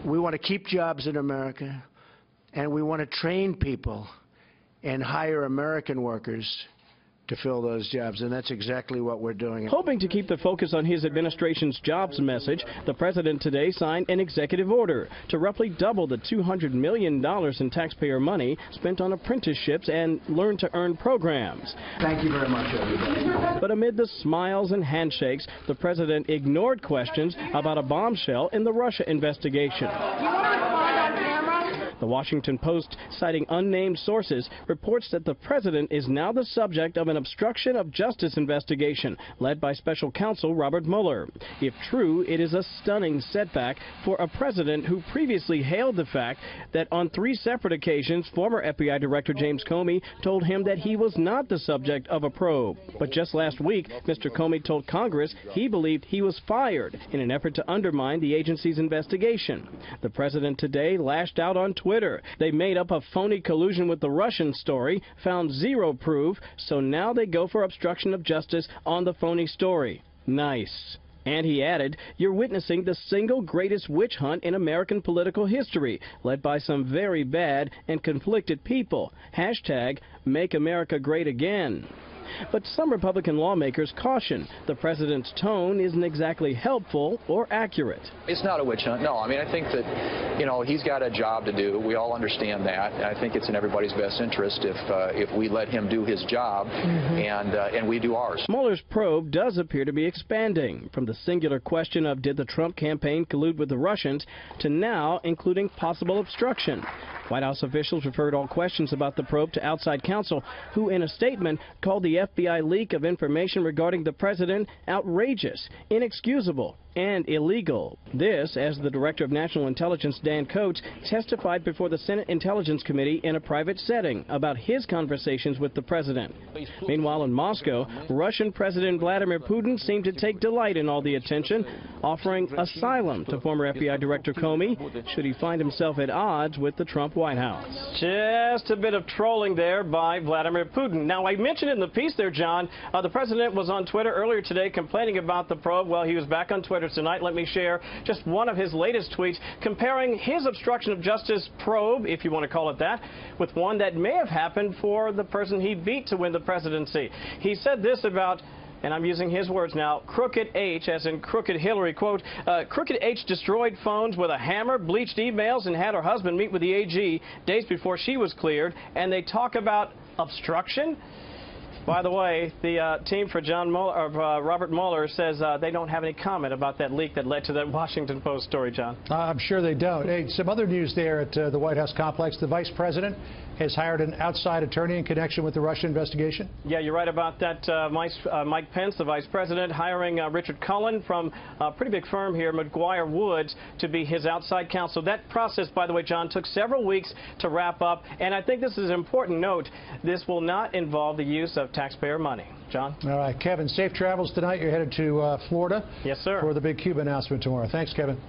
We want to keep jobs in America, and we want to train people and hire American workers to fill those jobs, and that's exactly what we're doing. Hoping to keep the focus on his administration's jobs message, the president today signed an executive order to roughly double the $200 million in taxpayer money spent on apprenticeships and learn-to-earn programs. Thank you very much, everybody. But amid the smiles and handshakes, the president ignored questions about a bombshell in the Russia investigation. The Washington Post, citing unnamed sources, reports that the president is now the subject of an obstruction of justice investigation led by special counsel Robert Mueller. If true, it is a stunning setback for a president who previously hailed the fact that on 3 separate occasions, former FBI Director James Comey told him that he was not the subject of a probe. But just last week, Mr. Comey told Congress he believed he was fired in an effort to undermine the agency's investigation. The president today lashed out on Twitter. They made up a phony collusion with the Russian story, found 0 proof, so now they go for obstruction of justice on the phony story. Nice. And he added, you're witnessing the single greatest witch hunt in American political history, led by some very bad and conflicted people. Hashtag Make America Great Again. But some Republican lawmakers caution the president's tone isn't exactly helpful or accurate. It's not a witch hunt, no. I mean, I think that, he's got a job to do. We all understand that. I think it's in everybody's best interest if we let him do his job and we do ours. Mueller's probe does appear to be expanding from the singular question of did the Trump campaign collude with the Russians to now including possible obstruction. White House officials referred all questions about the probe to outside counsel, who in a statement called the FBI leak of information regarding the president outrageous, inexcusable, and illegal. This, as the Director of National Intelligence, Dan Coats, testified before the Senate Intelligence Committee in a private setting about his conversations with the president. Meanwhile, in Moscow, Russian President Vladimir Putin seemed to take delight in all the attention, offering asylum to former FBI Director Comey should he find himself at odds with the Trump White House. Just a bit of trolling there by Vladimir Putin. Now, I mentioned in the piece there, John, the president was on Twitter earlier today complaining about the probe. Well, he was back on Twitter tonight. Let me share just one of his latest tweets comparing his obstruction of justice probe, if you want to call it that, with one that may have happened for the person he beat to win the presidency. He said this about, and I'm using his words now, Crooked H, as in Crooked Hillary, quote, Crooked H destroyed phones with a hammer, bleached emails, and had her husband meet with the AG days before she was cleared, and they talk about obstruction? By the way, the team for Robert Mueller says they don't have any comment about that leak that led to that Washington Post story, John. I'm sure they don't. Hey, some other news there at the White House complex. The vice president has hired an outside attorney in connection with the Russia investigation. Yeah, you're right about that. Mike Pence, the vice president, hiring Richard Cullen from a pretty big firm here, McGuire Woods, to be his outside counsel. That process, by the way, John, took several weeks to wrap up. And I think this is an important note. This will not involve the use of taxpayer money. John? All right, Kevin, safe travels tonight. You're headed to Florida. Yes, sir. For the big Cuba announcement tomorrow. Thanks, Kevin.